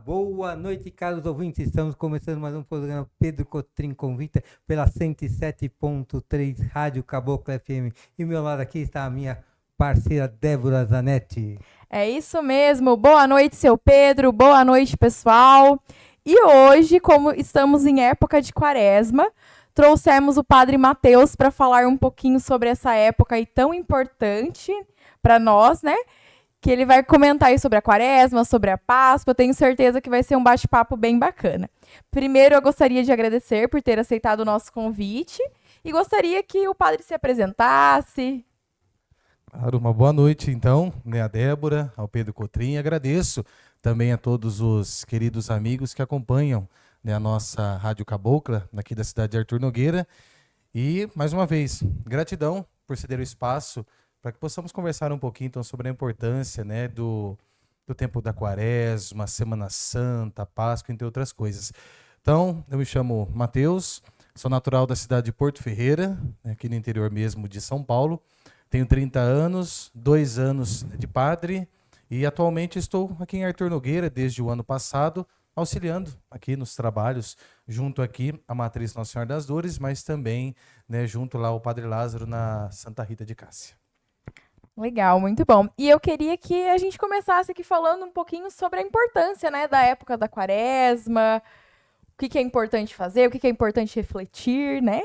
Boa noite, caros ouvintes. Estamos começando mais um programa Pedro Cotrim Convita pela 107.3 Rádio Caboclo FM. E ao meu lado aqui está a minha parceira Débora Zanetti. É isso mesmo. Boa noite, seu Pedro. Boa noite, pessoal. E hoje, como estamos em época de quaresma, trouxemos o Padre Mateus para falar um pouquinho sobre essa época aí tão importante para nós, né? Que ele vai comentar aí sobre a quaresma, sobre a Páscoa. Eu tenho certeza que vai ser um bate-papo bem bacana. Primeiro, eu gostaria de agradecer por ter aceitado o nosso convite e gostaria que o padre se apresentasse. Claro, uma boa noite então, né, a Débora, ao Pedro Cotrim. Agradeço também a todos os queridos amigos que acompanham, né, a nossa Rádio Cabocla, aqui da cidade de Artur Nogueira. E, mais uma vez, gratidão por ceder o espaço para que possamos conversar um pouquinho então, sobre a importância, né, do tempo da Quaresma, Semana Santa, Páscoa, entre outras coisas. Então, eu me chamo Mateus, sou natural da cidade de Porto Ferreira, aqui no interior mesmo de São Paulo. Tenho 30 anos, 2 anos de padre e atualmente estou aqui em Artur Nogueira desde o ano passado, auxiliando aqui nos trabalhos, junto aqui à Matriz Nossa Senhora das Dores, mas também, né, junto lá ao Padre Lázaro na Santa Rita de Cássia. Legal, muito bom. E eu queria que a gente começasse aqui falando um pouquinho sobre a importância, né, da época da quaresma, o que é importante fazer, o que é importante refletir, né?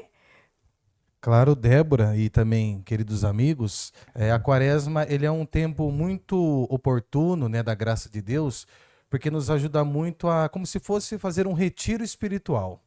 Claro, Débora e também queridos amigos, a Quaresma ele é um tempo muito oportuno, né, da graça de Deus, porque nos ajuda muito a, como se fosse fazer um retiro espiritual,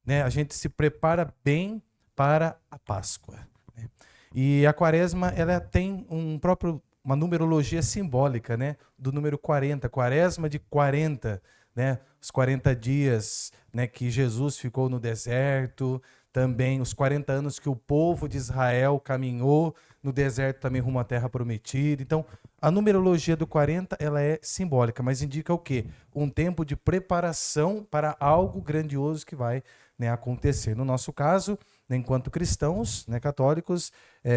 né? A gente se prepara bem para a Páscoa, né? E a Quaresma ela tem uma numerologia simbólica, né, do número 40, Quaresma de 40, né? Os 40 dias, né, que Jesus ficou no deserto, também os 40 anos que o povo de Israel caminhou no deserto também rumo à terra prometida. Então, a numerologia do 40, ela é simbólica, mas indica o quê? Um tempo de preparação para algo grandioso que vai, né, acontecer. No nosso caso, né, enquanto cristãos, né, católicos,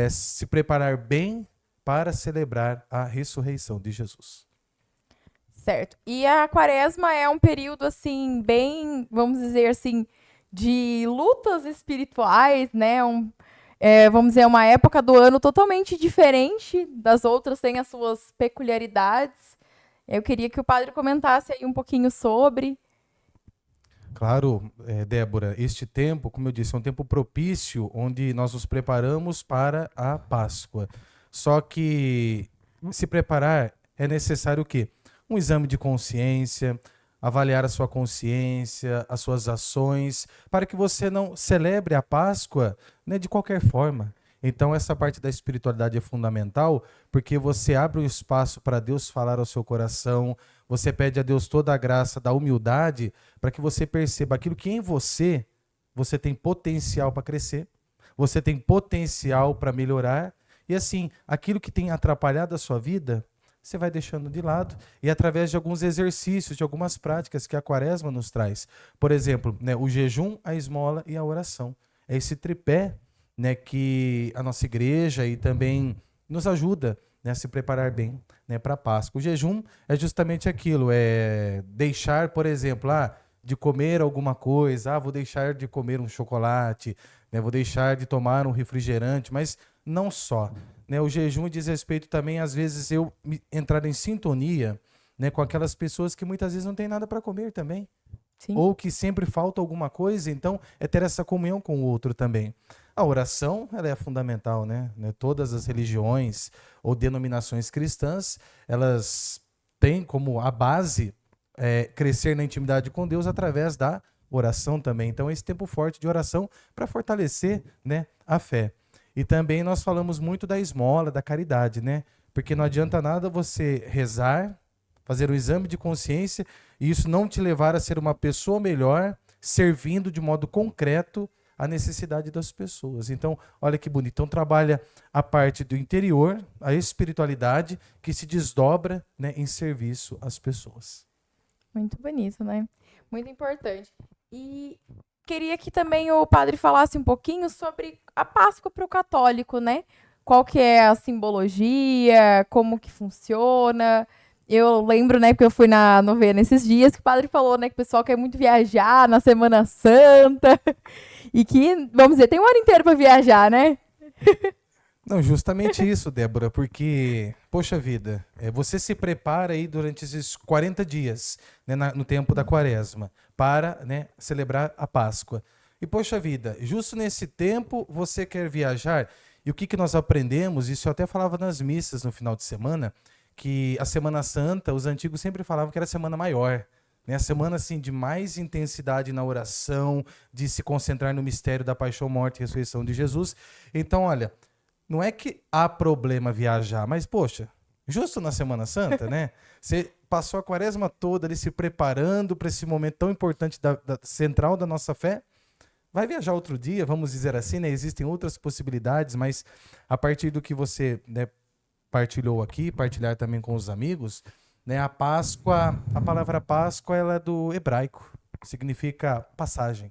se preparar bem para celebrar a ressurreição de Jesus. Certo. E a quaresma é um período, assim, bem, vamos dizer assim, de lutas espirituais, né? Vamos dizer, uma época do ano totalmente diferente das outras, tem as suas peculiaridades. Eu queria que o padre comentasse aí um pouquinho sobre. Claro, Débora, este tempo, como eu disse, é um tempo propício onde nós nos preparamos para a Páscoa. Só que se preparar é necessário o quê? Um exame de consciência, avaliar a sua consciência, as suas ações, para que você não celebre a Páscoa, né, de qualquer forma. Então, essa parte da espiritualidade é fundamental, porque você abre um espaço para Deus falar ao seu coração, você pede a Deus toda a graça da humildade para que você perceba aquilo que em você tem potencial para crescer, você tem potencial para melhorar, e assim, aquilo que tem atrapalhado a sua vida, você vai deixando de lado, e através de alguns exercícios, de algumas práticas que a Quaresma nos traz. Por exemplo, né, o jejum, a esmola e a oração. É esse tripé, né, que a nossa igreja e também nos ajuda, né, a se preparar bem, né, para a Páscoa. O jejum é justamente aquilo, é deixar, por exemplo, de comer alguma coisa, vou deixar de comer um chocolate, né, vou deixar de tomar um refrigerante, mas não só. Né, o jejum diz respeito também, às vezes, entrar em sintonia, né, com aquelas pessoas que muitas vezes não têm nada para comer também, Sim. ou que sempre falta alguma coisa, então é ter essa comunhão com o outro também. A oração, ela é fundamental, né? Todas as religiões ou denominações cristãs, elas têm como a base crescer na intimidade com Deus através da oração também. Então, esse tempo forte de oração para fortalecer, né, a fé. E também nós falamos muito da esmola, da caridade, né? Porque não adianta nada você rezar, fazer um exame de consciência e isso não te levar a ser uma pessoa melhor, servindo de modo concreto a necessidade das pessoas. Então, olha que bonito. Então, trabalha a parte do interior, a espiritualidade, que se desdobra, né, em serviço às pessoas. Muito bonito, né? Muito importante. E queria que também o padre falasse um pouquinho sobre a Páscoa para o católico, né? Qual que é a simbologia, como que funciona, Eu lembro, né, porque eu fui na novena esses dias, que o padre falou, né, que o pessoal quer muito viajar na Semana Santa. E que, vamos dizer, tem um ano inteiro para viajar, né? Não, justamente isso, Débora, porque, poxa vida, você se prepara aí durante esses 40 dias, né, no tempo da quaresma, para, né, celebrar a Páscoa. E, poxa vida, justo nesse tempo você quer viajar. E o que nós aprendemos, isso eu até falava nas missas no final de semana, que a Semana Santa, os antigos sempre falavam que era a semana maior, né? A semana assim, de mais intensidade na oração, de se concentrar no mistério da paixão, morte e ressurreição de Jesus. Então, olha, não é que há problema viajar, mas, poxa, justo na Semana Santa, né? Você passou a quaresma toda ali se preparando para esse momento tão importante central da nossa fé. Vai viajar outro dia, vamos dizer assim, né? Existem outras possibilidades, mas a partir do que você, né, partilhou aqui, partilhar também com os amigos, né? A Páscoa, a palavra Páscoa, ela é do hebraico, significa passagem,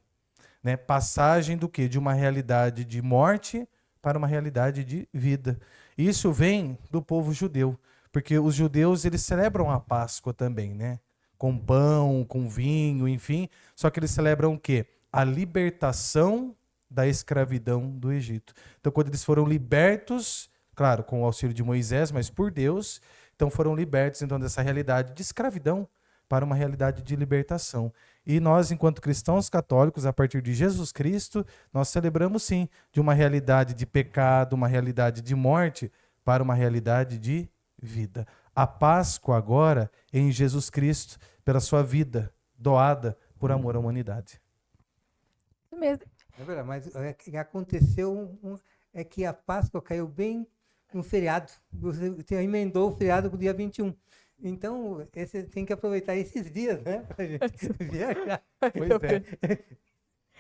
né? Passagem do quê? De uma realidade de morte para uma realidade de vida. Isso vem do povo judeu, porque os judeus, eles celebram a Páscoa também, né? Com pão, com vinho, enfim, só que eles celebram o quê? A libertação da escravidão do Egito. Então, quando eles foram libertos, claro, com o auxílio de Moisés, mas por Deus, então foram libertos então dessa realidade de escravidão para uma realidade de libertação. E nós, enquanto cristãos católicos, a partir de Jesus Cristo, nós celebramos sim de uma realidade de pecado, uma realidade de morte, para uma realidade de vida. A Páscoa agora é em Jesus Cristo, pela sua vida doada por amor à humanidade. Isso mesmo. É verdade, mas aconteceu é que a Páscoa caiu bem no feriado. Você emendou o feriado com o dia 21. Então, tem que aproveitar esses dias, né? Pra gente viajar. Pois é.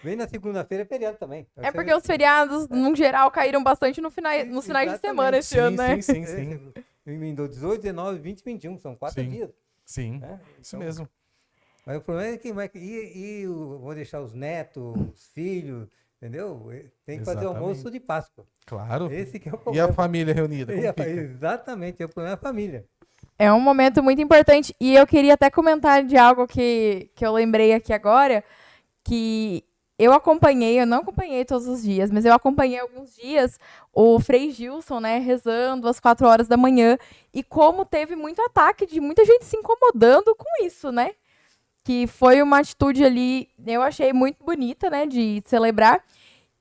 Bem na segunda-feira é feriado também. É porque os feriados, no geral, caíram bastante nos finais de semana esse ano, né? Sim. Emendou 18, 19, 20 e 21. São 4 Sim. dias. Sim, Né? isso Então, mesmo. mas o problema é que vou deixar os netos, os filhos, entendeu? Tem que fazer Exatamente. almoço de Páscoa. Claro. Esse que é o E problema. a família reunida? Como fica? Exatamente, o problema é a família. É um momento muito importante. E eu queria até comentar de algo que eu lembrei aqui agora, que eu não acompanhei todos os dias, mas eu acompanhei alguns dias o Frei Gilson, né, rezando às 4 horas da manhã, e como teve muito ataque de muita gente se incomodando com isso, né? Que foi uma atitude ali, eu achei muito bonita, né, de celebrar.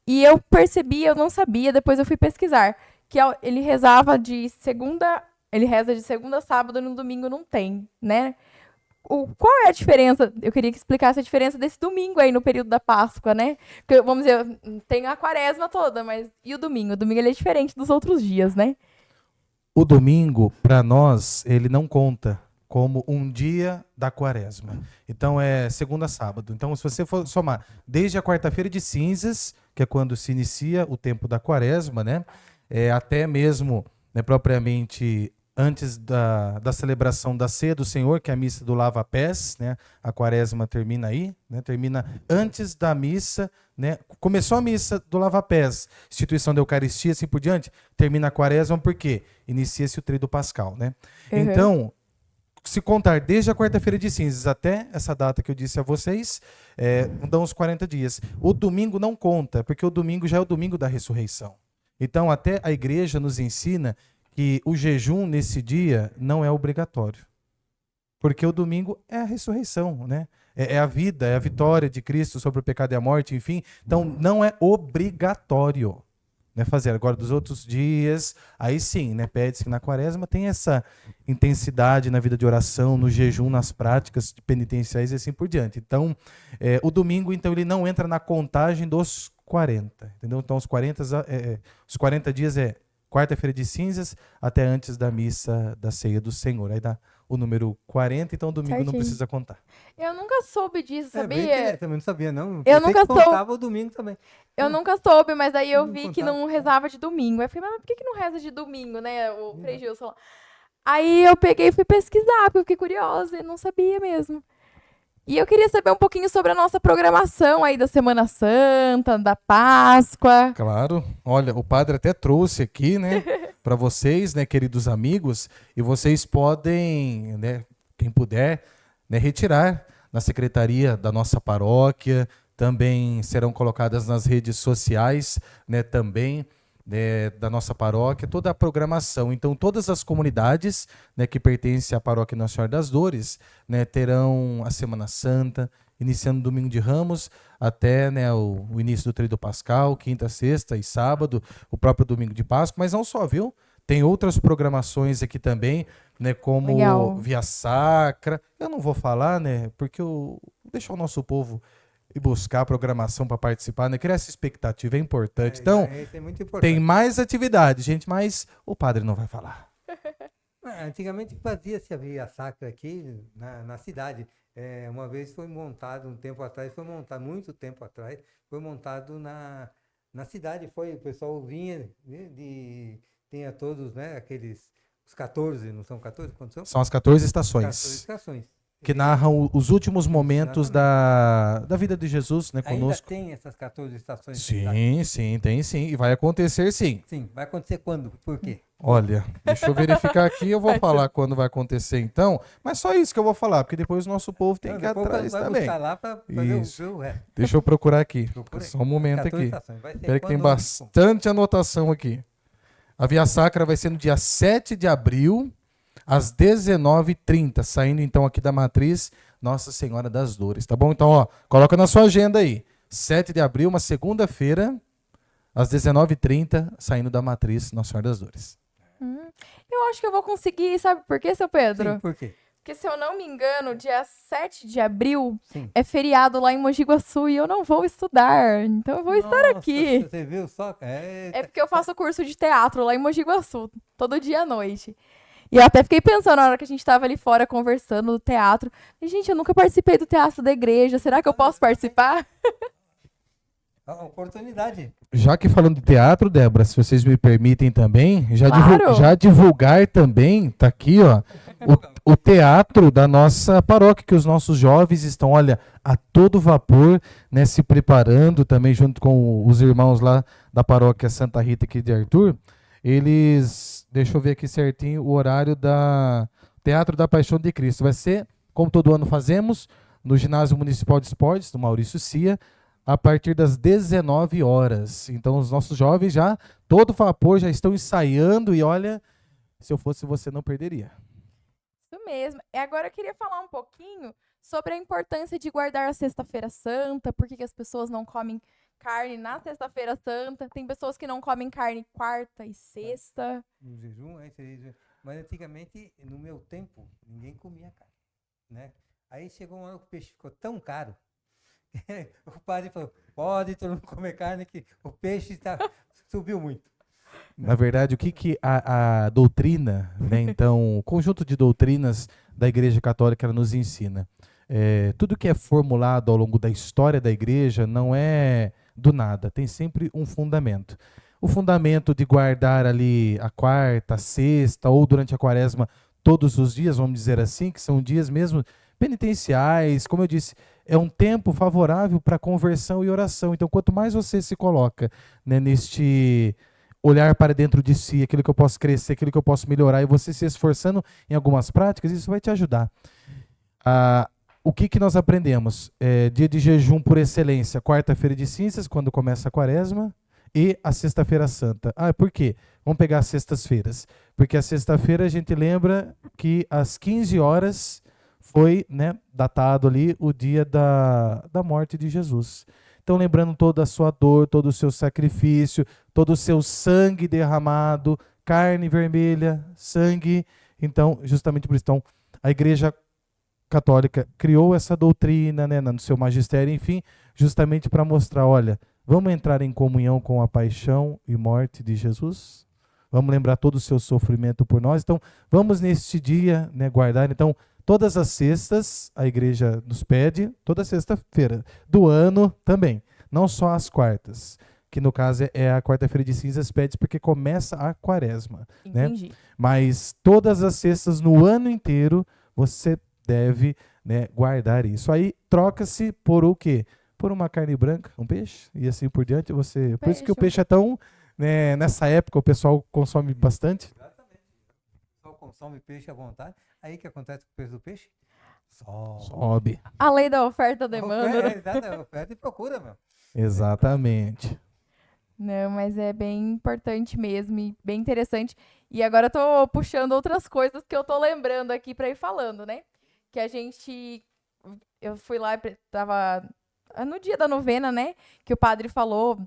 E eu percebi, eu não sabia, depois eu fui pesquisar, que ele rezava de segunda, ele reza de segunda a sábado, no domingo não tem, né? Qual é a diferença? Eu queria que explicasse a diferença desse domingo aí no período da Páscoa, né? Porque, vamos dizer, tem a quaresma toda, mas e o domingo? O domingo ele é diferente dos outros dias, né? O domingo, para nós, ele não conta como um dia da quaresma. Então é segunda a sábado. Então, se você for somar desde a quarta-feira de cinzas, que é quando se inicia o tempo da quaresma, né? Até mesmo, né, propriamente antes da celebração da ceia do Senhor, que é a missa do lava-pés, né? A quaresma termina aí, né? Termina antes da missa, né? Começou a missa do lava-pés, instituição da Eucaristia, assim por diante, termina a quaresma porque inicia-se o tríduo pascal, né? Uhum. Então, se contar desde a quarta-feira de cinzas até essa data que eu disse a vocês, dão uns 40 dias. O domingo não conta, porque o domingo já é o domingo da ressurreição. Então, até a igreja nos ensina que o jejum nesse dia não é obrigatório. Porque o domingo é a ressurreição, né? É a vida, é a vitória de Cristo sobre o pecado e a morte, enfim. Então, não é obrigatório, né, fazer. Agora, dos outros dias, aí sim, né, pede-se que na quaresma tem essa intensidade na vida de oração, no jejum, nas práticas penitenciais e assim por diante. Então, o domingo, então, ele não entra na contagem dos 40, entendeu? Então, os 40 dias é quarta-feira de cinzas até antes da missa da ceia do Senhor. Aí dá o número 40, então domingo Certinho. não precisa contar. Eu nunca soube disso, Bem, sabia? também não sabia, não. Eu Pensei nunca que soube. contava o domingo também. Eu nunca soube, mas daí eu Não vi que contava. não rezava de domingo. Aí eu falei, mas por que não reza de domingo, né? O Frei Gilson lá. Aí eu peguei e fui pesquisar, porque eu fiquei curiosa e não sabia mesmo. E eu queria saber um pouquinho sobre a nossa programação aí da Semana Santa, da Páscoa. Claro. Olha, o padre até trouxe aqui, né? para vocês, né, queridos amigos, e vocês podem, né, quem puder, né, retirar na secretaria da nossa paróquia, também serão colocadas nas redes sociais, né, também, né, da nossa paróquia, toda a programação. Então, todas as comunidades, né, que pertencem à Paróquia Nossa Senhora das Dores, né, terão a Semana Santa, iniciando no Domingo de Ramos até, né, o início do Tríduo Pascal, quinta, sexta e sábado, o próprio Domingo de Páscoa, mas não só, viu? Tem outras programações aqui também, né, como Legal. Via Sacra. Eu não vou falar, né, porque eu deixar o nosso povo ir buscar a programação para participar, né? Criar essa expectativa é importante. Então, Isso é muito importante. tem mais atividade, gente, mas o padre não vai falar. Antigamente fazia-se a Via Sacra aqui na cidade. Uma vez foi montado, um tempo atrás, muito tempo atrás, foi montado na cidade. O pessoal vinha, né, tinha todos, né, os 14, não são 14? Quantos são? São as 14 14 estações estações. que narram os últimos momentos da vida de Jesus, né, Ainda conosco. tem essas 14 estações? Sim, tem sim. E vai acontecer sim. Sim, vai acontecer quando? Por quê? Olha, deixa eu verificar aqui, eu vou falar quando vai acontecer então. Mas só isso que eu vou falar, porque depois o nosso povo tem Não, que ir depois atrás vai também. buscar lá para fazer Isso. o resto. Deixa eu procurar aqui. Procura aí. Só um momento 14 aqui. estações. Vai ser Espera que tem quando- bastante anotação aqui. A Via Sacra vai ser no dia 7 de abril, às 19h30, saindo então aqui da Matriz Nossa Senhora das Dores, tá bom? Então, ó, coloca na sua agenda aí. 7 de abril, uma segunda-feira, às 19h30, saindo da Matriz Nossa Senhora das Dores. Eu acho que eu vou conseguir, sabe por quê, seu Pedro? Sim, por quê? Porque, se eu não me engano, dia 7 de abril Sim. é feriado lá em Mogi Guaçu e eu não vou estudar. Então eu vou estar Nossa, aqui. Você viu só? É porque eu faço curso de teatro lá em Mogi Guaçu, todo dia à noite. E eu até fiquei pensando na hora que a gente tava ali fora conversando do teatro. E, gente, eu nunca participei do teatro da igreja. Será que eu posso participar? Uma oportunidade. Já que falando de teatro, Débora, se vocês me permitem também, Claro. já divulgar também, tá aqui, ó, o teatro da nossa paróquia, que os nossos jovens estão, olha, a todo vapor, né, se preparando também junto com os irmãos lá da paróquia Santa Rita aqui de Arthur. Eles, deixa eu ver aqui certinho o horário da Teatro da Paixão de Cristo. Vai ser, como todo ano fazemos, no Ginásio Municipal de Esportes, do Maurício Cia, a partir das 19 horas. Então, os nossos jovens já, todo vapor, já estão ensaiando e olha, se eu fosse você, não perderia. Isso mesmo. E agora eu queria falar um pouquinho sobre a importância de guardar a Sexta-feira Santa, por que que as pessoas não comem carne na Sexta-feira Santa. Tem pessoas que não comem carne quarta e sexta. No jejum, mas antigamente, no meu tempo, ninguém comia carne, né? Aí chegou uma hora que o peixe ficou tão caro, o padre falou, pode todo mundo comer carne, que o peixe subiu muito. Na verdade, o que a doutrina, né, então, o conjunto de doutrinas da Igreja Católica ela nos ensina? Tudo que é formulado ao longo da história da Igreja não é do nada, tem sempre um fundamento. O fundamento de guardar ali a quarta, a sexta ou durante a quaresma todos os dias, vamos dizer assim, que são dias mesmo penitenciais, como eu disse, é um tempo favorável para conversão e oração. Então, quanto mais você se coloca, né, neste olhar para dentro de si, aquilo que eu posso crescer, aquilo que eu posso melhorar, e você se esforçando em algumas práticas, isso vai te ajudar. O que nós aprendemos? Dia de jejum por excelência, quarta-feira de cinzas, quando começa a quaresma, e a sexta-feira santa. Por quê? Vamos pegar as sextas-feiras. Porque a sexta-feira a gente lembra que às 15 horas foi, né, datado ali o dia da morte de Jesus. Então, lembrando toda a sua dor, todo o seu sacrifício, todo o seu sangue derramado, carne vermelha, sangue. Então, justamente por isso, então, a Igreja Católica criou essa doutrina, né, no seu magistério, enfim, justamente para mostrar, olha, vamos entrar em comunhão com a paixão e morte de Jesus? Vamos lembrar todo o seu sofrimento por nós? Então, vamos neste dia, né, guardar, então, todas as sextas, a igreja nos pede, toda sexta-feira do ano também, não só as quartas, que no caso é a quarta-feira de cinzas, pede porque começa a quaresma. Entendi. Né? Mas todas as sextas no ano inteiro, você deve, né, guardar isso. Aí troca-se por o quê? Por uma carne branca, um peixe, e assim por diante. Por isso que o peixe é tão, né, nessa época o pessoal consome bastante. Exatamente. O pessoal consome peixe à vontade. Aí o que acontece com o preço do peixe? Sobe. Sobe. A lei da oferta e demanda. Exato, oferta e procura, meu. Exatamente. Não, mas é bem importante mesmo e bem interessante. E agora eu tô puxando outras coisas que eu tô lembrando aqui para ir falando, né? Que a gente... Eu fui lá, tava no dia da novena, né? Que o padre falou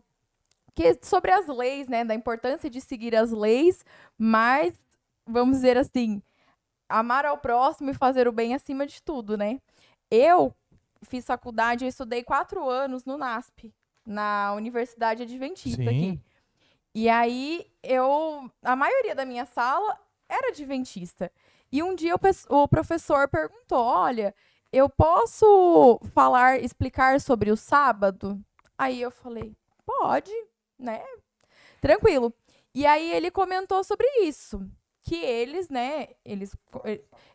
que sobre as leis, né? Da importância de seguir as leis, mas, vamos dizer assim, amar ao próximo e fazer o bem acima de tudo, né? Eu fiz faculdade, eu estudei 4 anos no NASP, na Universidade Adventista Sim. aqui. E aí, a maioria da minha sala era adventista. E um dia o professor perguntou, olha, eu posso explicar sobre o sábado? Aí eu falei, pode, né? Tranquilo. E aí ele comentou sobre isso, que eles, né,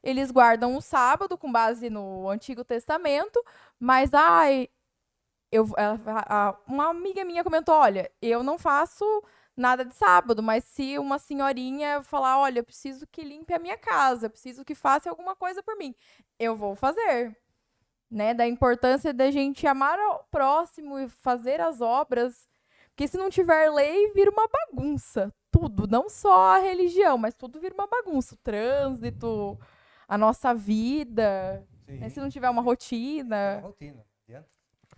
eles guardam o sábado com base no Antigo Testamento, mas uma amiga minha comentou, olha, eu não faço nada de sábado, mas se uma senhorinha falar, olha, eu preciso que limpe a minha casa, eu preciso que faça alguma coisa por mim, eu vou fazer, né? Da importância da gente amar ao próximo e fazer as obras, porque se não tiver lei, vira uma bagunça, tudo, não só a religião, mas tudo vira uma bagunça, o trânsito, a nossa vida, né? Se não tiver uma rotina. Rotina. Adianta.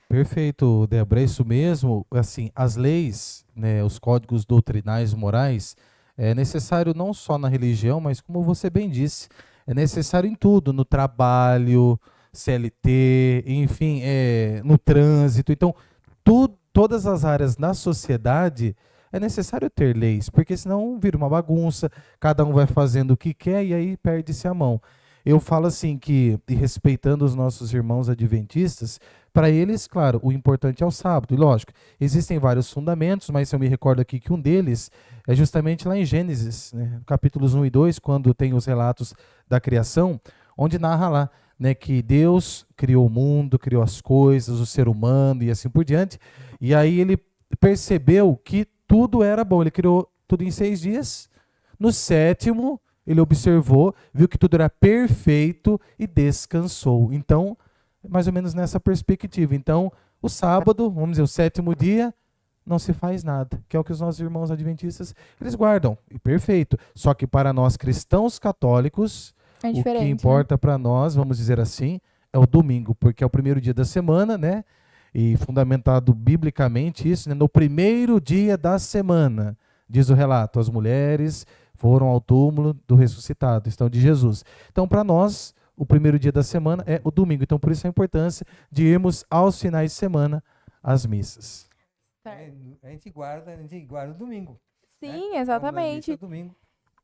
Perfeito, Débora, é isso mesmo. Assim, as leis, né, os códigos doutrinais morais, é necessário não só na religião, mas como você bem disse, é necessário em tudo, no trabalho, CLT, enfim, no trânsito. Então, todas as áreas na sociedade é necessário ter leis, porque senão vira uma bagunça, cada um vai fazendo o que quer e aí perde-se a mão. Eu falo assim que, e respeitando os nossos irmãos adventistas, para eles, claro, o importante é o sábado. E lógico, existem vários fundamentos, mas eu me recordo aqui que um deles é justamente lá em Gênesis, né, capítulos 1 e 2, quando tem os relatos da criação, onde narra lá, né, que Deus criou o mundo, criou as coisas, o ser humano e assim por diante. E aí ele percebeu que tudo era bom. Ele criou tudo em 6 dias. No 7º, ele observou, viu que tudo era perfeito e descansou. Então, mais ou menos nessa perspectiva. Então, o sábado, vamos dizer, o 7º dia, não se faz nada, que é o que os nossos irmãos adventistas, eles guardam, e perfeito. Só que para nós cristãos católicos, É o diferente, que importa para nós, vamos dizer assim, é o domingo, porque é o primeiro dia da semana, né? E fundamentado biblicamente isso, né? No primeiro dia da semana, diz o relato, as mulheres foram ao túmulo do ressuscitado, estão de Jesus. Então, para nós, o primeiro dia da semana é o domingo. Então, por isso a importância de irmos aos finais de semana às missas. A gente guarda o domingo. Sim, né? exatamente. A domingo.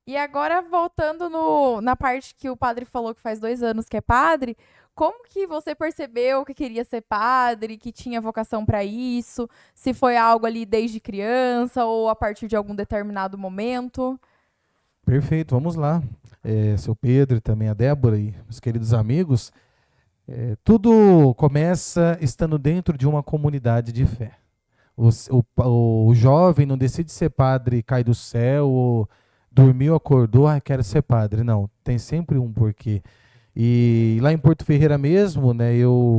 E agora, voltando na parte que o padre falou que faz 2 anos que é padre, como que você percebeu que queria ser padre, que tinha vocação para isso? Se foi algo ali desde criança ou a partir de algum determinado momento? Perfeito, vamos lá. Seu Pedro e também a Débora e os queridos amigos, tudo começa estando dentro de uma comunidade de fé. O jovem não decide ser padre, cai do céu, ou dormiu, acordou, quero ser padre. Não, tem sempre um porquê. E lá em Porto Ferreira mesmo, né,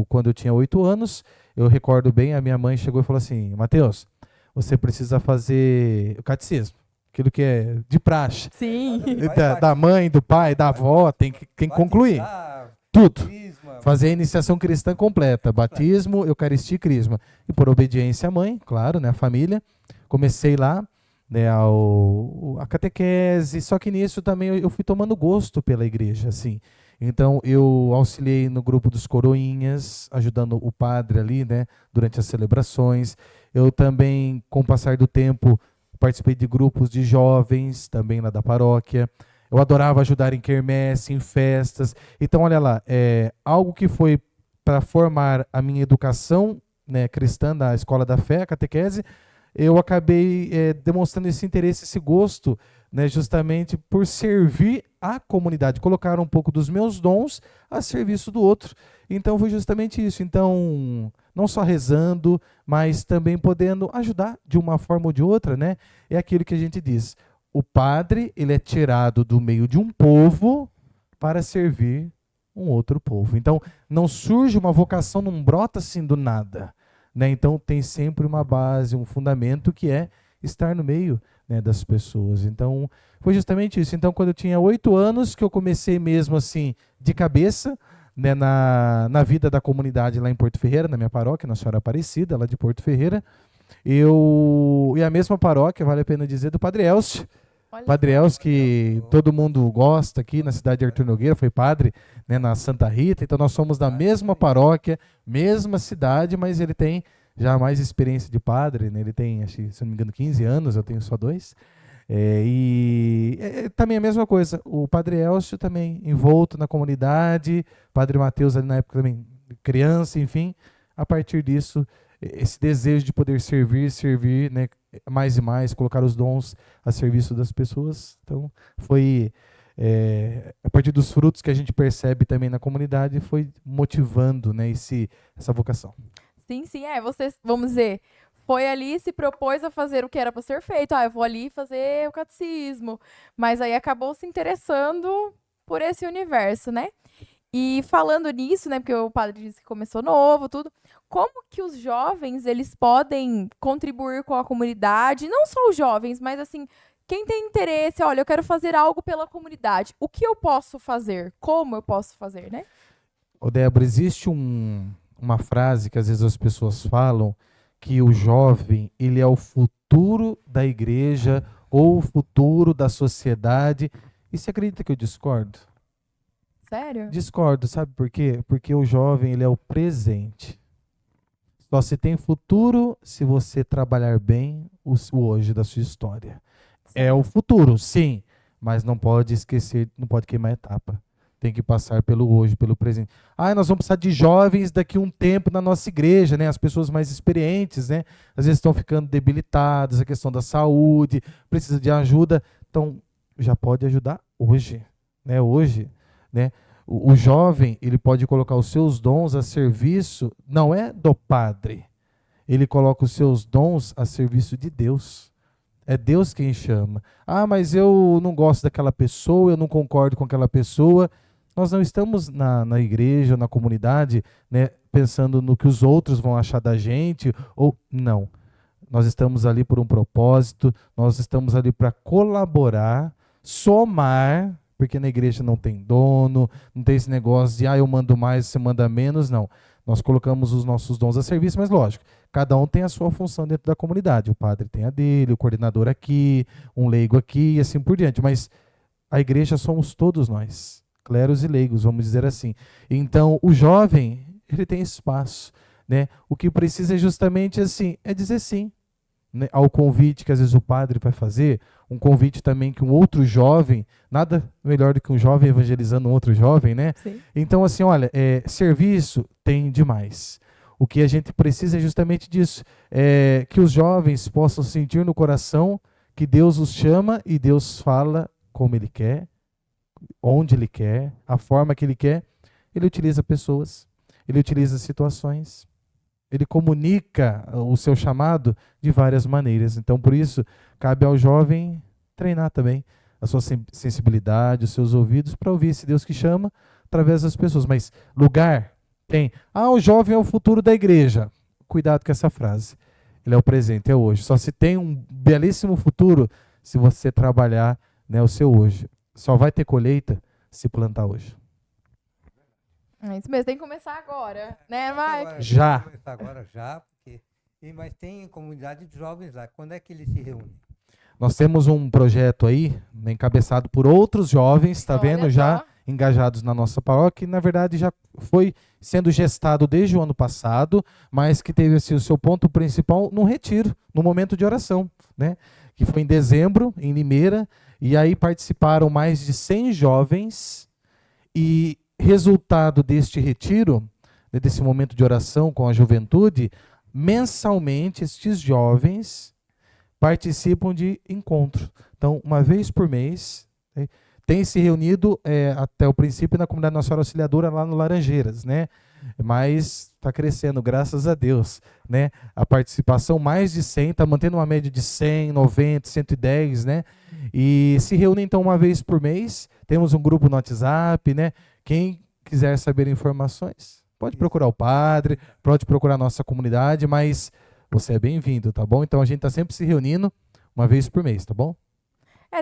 quando eu tinha 8 anos, eu recordo bem, a minha mãe chegou e falou assim, Mateus, você precisa fazer o catecismo, aquilo que é de praxe. Sim. Da mãe, do pai, da avó, tem que concluir. Tudo. Fazer a iniciação cristã completa. Batismo, Eucaristia e Crisma. E por obediência à mãe, claro, né, a família. Comecei lá, né, a catequese, só que nisso também eu fui tomando gosto pela igreja, assim. Então eu auxiliei no grupo dos coroinhas, ajudando o padre ali, né, durante as celebrações. Eu também, com o passar do tempo, participei de grupos de jovens, também lá da paróquia. Eu adorava ajudar em quermesse, em festas. Então, olha lá, algo que foi para formar a minha educação, né, cristã da Escola da Fé, a catequese, eu acabei demonstrando esse interesse, esse gosto, né, justamente por servir a comunidade, colocar um pouco dos meus dons a serviço do outro. Então foi justamente isso. Então, não só rezando, mas também podendo ajudar de uma forma ou de outra, né? É aquilo que a gente diz. O padre, ele é tirado do meio de um povo para servir um outro povo. Então, não surge uma vocação, não brota assim do nada, né? Então, tem sempre uma base, um fundamento que é estar no meio, né, das pessoas. Então, foi justamente isso. Então, quando eu tinha 8 anos, que eu comecei mesmo assim, de cabeça, né, na vida da comunidade lá em Porto Ferreira, na minha paróquia, Nossa Senhora Aparecida, lá de Porto Ferreira. E a mesma paróquia, vale a pena dizer, do Padre Elcio. Olha Padre só. Elcio, que todo mundo gosta aqui na cidade de Artur Nogueira, foi padre, né, na Santa Rita. Então, nós somos da mesma paróquia, mesma cidade, mas ele tem já mais experiência de padre, né? Ele tem, acho, se não me engano, 15 anos, eu tenho só 2. Também a mesma coisa, o Padre Elcio também envolto na comunidade, Padre Mateus ali na época também criança, enfim. A partir disso, esse desejo de poder servir, né, mais e mais, colocar os dons a serviço das pessoas. Então, foi a partir dos frutos que a gente percebe também na comunidade, foi motivando, né, essa vocação. Sim, sim, você, vamos dizer, foi ali, se propôs a fazer o que era para ser feito. Eu vou ali fazer o catecismo. Mas aí acabou se interessando por esse universo, né? E falando nisso, né, porque o padre disse que começou novo, tudo, como que os jovens, eles podem contribuir com a comunidade? Não só os jovens, mas assim, quem tem interesse, olha, eu quero fazer algo pela comunidade. O que eu posso fazer? Como eu posso fazer, né? Ô Débora, existe uma frase que às vezes as pessoas falam, que o jovem, ele é o futuro da igreja ou o futuro da sociedade. E você acredita que eu discordo? Sério? Discordo, sabe por quê? Porque o jovem, ele é o presente. Só se tem futuro se você trabalhar bem o hoje da sua história. É o futuro, sim, mas não pode esquecer, não pode queimar etapa. Tem que passar pelo hoje, pelo presente. Nós vamos precisar de jovens daqui a um tempo na nossa igreja, né? As pessoas mais experientes, né? Às vezes estão ficando debilitadas, a questão da saúde, precisa de ajuda. Então, já pode ajudar hoje, né? Hoje, né? O jovem, ele pode colocar os seus dons a serviço, não é do padre. Ele coloca os seus dons a serviço de Deus. É Deus quem chama. Mas eu não gosto daquela pessoa, eu não concordo com aquela pessoa. Nós não estamos na igreja, na comunidade, né, pensando no que os outros vão achar da gente, ou não. Nós estamos ali por um propósito, nós estamos ali para colaborar, somar, porque na igreja não tem dono, não tem esse negócio de eu mando mais, você manda menos, não. Nós colocamos os nossos dons a serviço, mas lógico, cada um tem a sua função dentro da comunidade. O padre tem a dele, o coordenador aqui, um leigo aqui e assim por diante. Mas a igreja somos todos nós, cleros e leigos, vamos dizer assim. Então, o jovem, ele tem espaço, né? O que precisa é justamente assim, é dizer sim, né, ao convite que às vezes o padre vai fazer, um convite também que um outro jovem, nada melhor do que um jovem evangelizando um outro jovem, né? Sim. Então, assim, olha, serviço tem demais. O que a gente precisa é justamente disso, que os jovens possam sentir no coração que Deus os chama e Deus fala como Ele quer, onde Ele quer, a forma que Ele quer. Ele utiliza pessoas, Ele utiliza situações, Ele comunica o seu chamado de várias maneiras. Então, por isso, cabe ao jovem treinar também a sua sensibilidade, os seus ouvidos, para ouvir esse Deus que chama através das pessoas. Mas lugar tem. O jovem é o futuro da igreja. Cuidado com essa frase. Ele é o presente, é hoje. Só se tem um belíssimo futuro se você trabalhar, né, o seu hoje. Só vai ter colheita se plantar hoje. É isso mesmo, tem que começar agora, né, Mike? Já. Tem que começar agora, já. Mas tem comunidade de jovens lá. Quando é que eles se reúnem? Nós temos um projeto aí, né, encabeçado por outros jovens, está vendo, Olha já só. engajados na nossa paróquia, que na verdade já foi sendo gestado desde o ano passado, mas que teve assim, o seu ponto principal no retiro, no momento de oração, né, que foi em dezembro, em Limeira, e aí participaram mais de 100 jovens, e resultado deste retiro, né, desse momento de oração com a juventude, mensalmente estes jovens participam de encontros. Então, uma vez por mês, né, tem se reunido até o princípio na comunidade Nossa Senhora Auxiliadora lá no Laranjeiras, né? Mas está crescendo, graças a Deus, né? A participação mais de 100, está mantendo uma média de 100, 90, 110, né? E se reúne então uma vez por mês. Temos um grupo no WhatsApp, né? Quem quiser saber informações, pode procurar o padre, pode procurar a nossa comunidade, mas você é bem-vindo, tá bom? Então a gente está sempre se reunindo uma vez por mês, tá bom?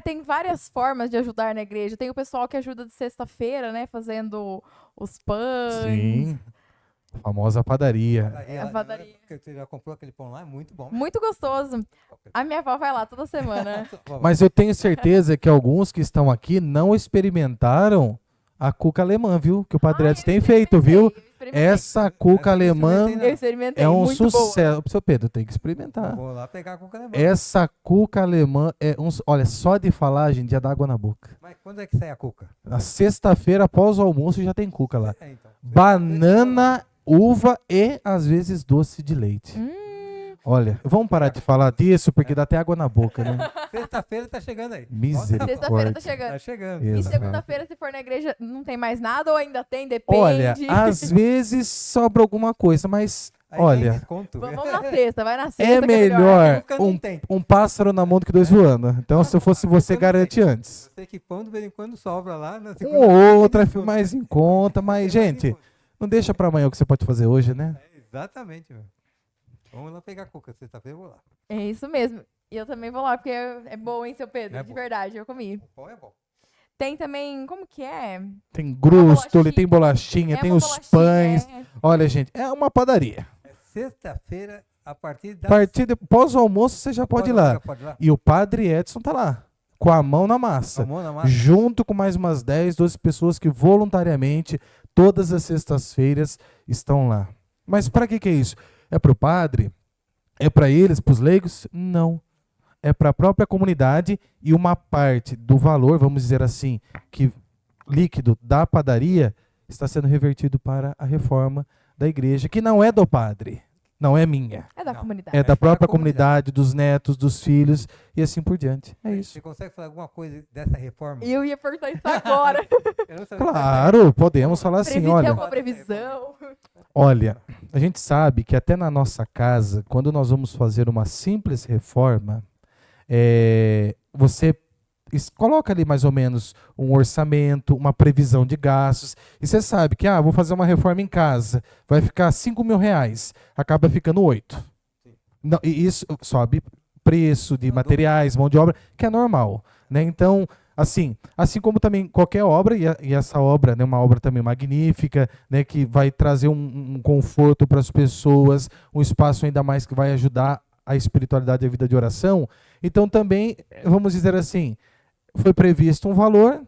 Tem várias formas de ajudar na igreja. Tem o pessoal que ajuda de sexta-feira, né? Fazendo os pães. Sim, a famosa padaria. A padaria. Você já comprou aquele pão lá? É muito bom. Muito gostoso. A minha avó vai lá toda semana. Mas eu tenho certeza que alguns que estão aqui não experimentaram a cuca alemã, viu? Que o Padre Edson tem feito, viu? Essa cuca alemã Eu experimentei, é um muito boa. sucesso. Seu Pedro, tem que experimentar. Vou lá pegar a cuca alemã. Essa cuca alemã olha, só de falar, gente, já dá água na boca. Mas quando é que sai a cuca? Na sexta-feira, após o almoço, já tem cuca lá. Então. Banana, uva e, às vezes, doce de leite. Olha, vamos parar de falar disso, porque dá até água na boca, né? Sexta-feira tá chegando aí. Misericórdia. Sexta-feira tá chegando. Tá chegando. E Exato. segunda-feira, se for na igreja, não tem mais nada ou ainda tem? Depende. Olha, às vezes sobra alguma coisa, mas, Aí olha, tem desconto. Vamos na sexta, vai na sexta. é que melhor Cuca não tem. um pássaro na mão do que dois voando. Então, se eu fosse você, Cuca não tem. garante antes. Eu sei que pão de vez em quando sobra lá. Na Um ou outro é desconto. mais em conta, mas, Tem mais em gente, conta. não deixa pra amanhã o que você pode fazer hoje, né? Exatamente, meu. Vamos lá pegar a cuca. Sexta-feira eu vou lá. É isso mesmo. E eu também vou lá, porque é bom, hein, seu Pedro? É de bom. verdade, eu comi. O pão é bom. Tem também, como que é? Tem grústole, bolachinha. tem bolachinha, tem uma os bolachinha, pães. Olha, gente, é uma padaria. É sexta-feira, a partir A das... partir de pós-almoço, você já pode ir lá. Pode ir lá. E o Padre Edson tá lá, com a mão na massa. Tomou na massa. Junto com mais umas 10, 12 pessoas que voluntariamente, todas as sextas-feiras, estão lá. Mas para que é isso? É para o padre? É para eles, para os leigos? Não. É para a própria comunidade e uma parte do valor, vamos dizer assim, que líquido da padaria está sendo revertido para a reforma da igreja, que não é do padre, não é minha. É da Não. comunidade. É da para a própria comunidade, dos netos, dos filhos e assim por diante. É isso. Você consegue falar alguma coisa dessa reforma? E eu ia perguntar isso agora. Eu não sabia. Claro, podemos falar assim, Previsão, olha. uma previsão. Olha, a gente sabe que até na nossa casa, quando nós vamos fazer uma simples reforma, você coloca ali mais ou menos um orçamento, uma previsão de gastos, e você sabe que, vou fazer uma reforma em casa, vai ficar R$5.000, acaba ficando 8. Não, e isso sobe preço de materiais, mão de obra, que é normal, né? Então, assim como também qualquer obra, e essa obra, né, uma obra também magnífica, né, que vai trazer um conforto para as pessoas, um espaço ainda mais que vai ajudar a espiritualidade e a vida de oração. Então também, vamos dizer assim, foi previsto um valor,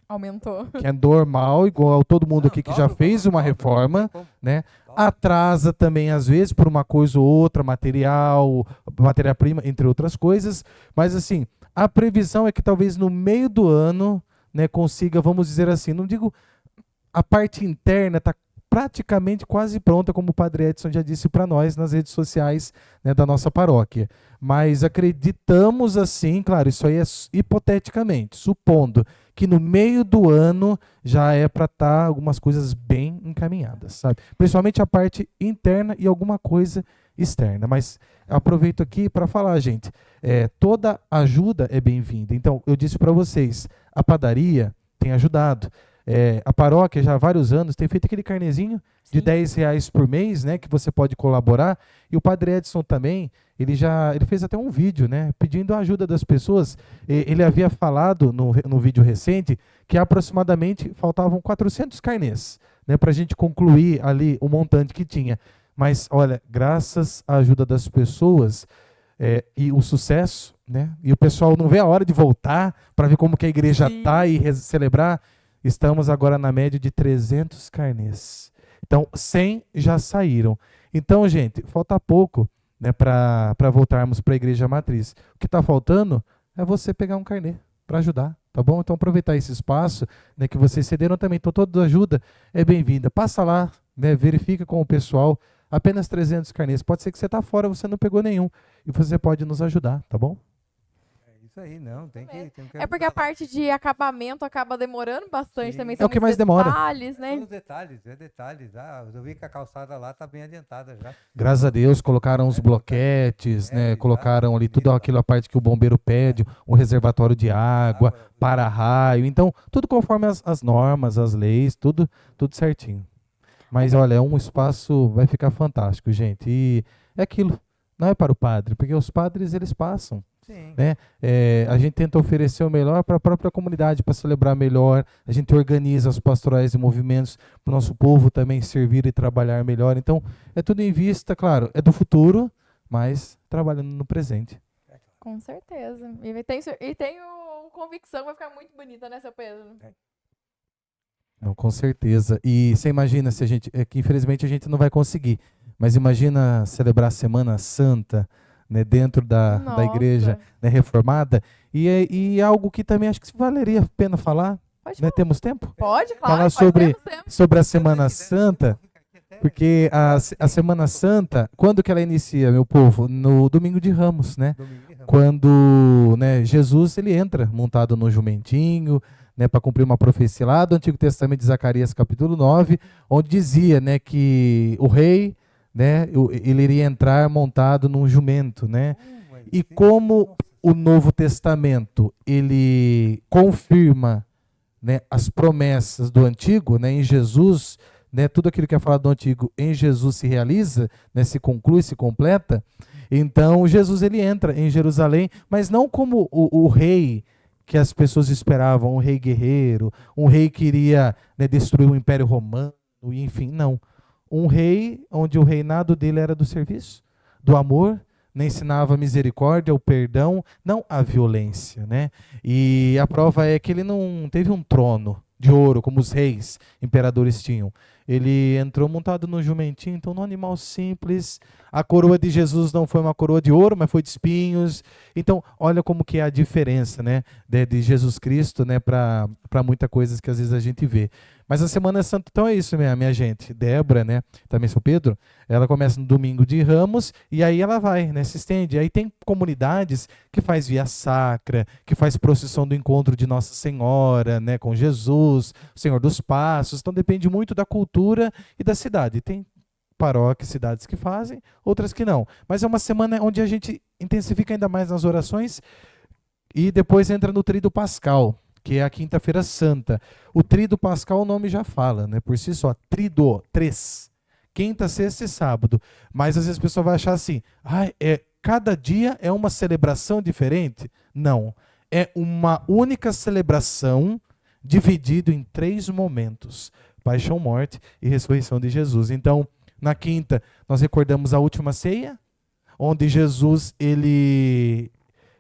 Aumentou. que é normal, igual todo mundo aqui que já fez uma reforma, né? Atrasa também, às vezes, por uma coisa ou outra, matéria-prima, entre outras coisas. Mas, assim, a previsão é que talvez no meio do ano, né, consiga, vamos dizer assim, não digo a parte interna está praticamente quase pronta, como o Padre Edson já disse para nós nas redes sociais, né, da nossa paróquia. Mas acreditamos assim, claro, isso aí é hipoteticamente, supondo que no meio do ano já é para estar algumas coisas bem encaminhadas, sabe? Principalmente a parte interna e alguma coisa externa. Mas aproveito aqui para falar, gente, toda ajuda é bem-vinda. Então, eu disse para vocês, a padaria tem ajudado. A paróquia já há vários anos tem feito aquele carnezinho de R$10 por mês, né, que você pode colaborar. E o Padre Edson também, ele fez até um vídeo, né, pedindo a ajuda das pessoas. Ele havia falado no vídeo recente que aproximadamente faltavam 400 carnês, né, para a gente concluir ali o montante que tinha. Mas, olha, graças à ajuda das pessoas e o sucesso, né, e o pessoal não vê a hora de voltar para ver como que a igreja está e celebrar. Estamos agora na média de 300 carnês. Então, 100 já saíram. Então, gente, falta pouco, né, para voltarmos para a Igreja Matriz. O que está faltando é você pegar um carnê para ajudar, tá bom? Então, aproveitar esse espaço, né, que vocês cederam também. Então, toda ajuda é bem-vinda. Passa lá, né, verifica com o pessoal. Apenas 300 carnês. Pode ser que você está fora, você não pegou nenhum. E você pode nos ajudar, tá bom? Isso aí, não, tem que É porque a parte de acabamento acaba demorando bastante Sim. também. É São o que muitos mais demora. detalhes, né? São os detalhes, é detalhes. Ah, eu vi que a calçada lá tá bem adiantada já. Graças a Deus, colocaram os bloquetes, né? Colocaram ali tudo aquilo, a parte que o bombeiro pede, um reservatório de água, para-raio. Então, tudo conforme as normas, as leis, tudo certinho. Mas olha, é um espaço, vai ficar fantástico, gente. E é aquilo, não é para o padre, porque os padres eles passam. Sim. Né? A gente tenta oferecer o melhor para a própria comunidade, para celebrar melhor. A gente organiza as pastorais e movimentos para o nosso povo também servir e trabalhar melhor. Então, é tudo em vista, claro, é do futuro, mas trabalhando no presente. Com certeza. E tenho convicção que vai ficar muito bonita, né, seu Pedro? Não, com certeza. E você imagina se a gente, que infelizmente a gente não vai conseguir, mas imagina celebrar a Semana Santa, né, dentro da igreja, né, reformada, e algo que também acho que valeria a pena falar, Pode né? falar. Temos tempo? Pode, claro. Falar sobre a Semana Santa, porque a Semana Santa, quando que ela inicia, meu povo? No Domingo de Ramos, né? Quando, né, Jesus ele entra montado no jumentinho, né, para cumprir uma profecia lá do Antigo Testamento de Zacarias capítulo 9, onde dizia, né, que o rei, né, ele iria entrar montado num jumento, né? E como o Novo Testamento ele confirma, né, as promessas do Antigo, né, em Jesus, né, tudo aquilo que é falado do Antigo em Jesus se realiza, né, se conclui, se completa. Então Jesus ele entra em Jerusalém, mas não como o rei que as pessoas esperavam, um rei guerreiro, um rei que iria, né, destruir o Império Romano, enfim, não. Um rei onde o reinado dele era do serviço, do amor, né, ensinava a misericórdia, o perdão, não a violência, né? E a prova é que ele não teve um trono de ouro como os reis, imperadores tinham. Ele entrou montado no jumentinho, então num animal simples. A coroa de Jesus não foi uma coroa de ouro, mas foi de espinhos. Então, olha como que é a diferença, né, de Jesus Cristo, né, para muitas coisas que às vezes a gente vê. Mas a Semana Santa, então é isso, minha gente. Débora, né, também São Pedro, ela começa no Domingo de Ramos e aí ela vai, né, se estende. Aí tem comunidades que faz via sacra, que faz procissão do encontro de Nossa Senhora, né, com Jesus, Senhor dos Passos. Então depende muito da cultura e da cidade. Tem paróquias, cidades que fazem, outras que não. Mas é uma semana onde a gente intensifica ainda mais nas orações e depois entra no Tríduo Pascal, que é a Quinta-feira Santa. O Tríduo Pascal, o nome já fala, né? Por si só, Tríduo, 3. Quinta, sexta e sábado. Mas às vezes a pessoa vai achar assim, cada dia é uma celebração diferente? Não. É uma única celebração dividida em 3 momentos: paixão, morte e ressurreição de Jesus. Então, na quinta, nós recordamos a última ceia, onde Jesus ele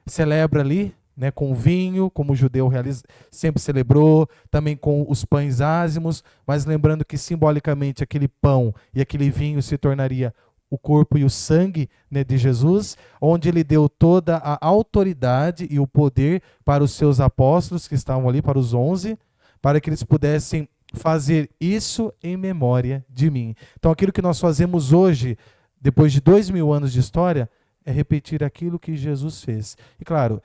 celebra ali, né, com vinho, como o judeu sempre celebrou, também com os pães ázimos, mas lembrando que simbolicamente aquele pão e aquele vinho se tornaria o corpo e o sangue, né, de Jesus, onde ele deu toda a autoridade e o poder para os seus apóstolos que estavam ali, para os 11, para que eles pudessem fazer isso em memória de mim. Então aquilo que nós fazemos hoje, depois de 2000 anos de história, é repetir aquilo que Jesus fez. E claro,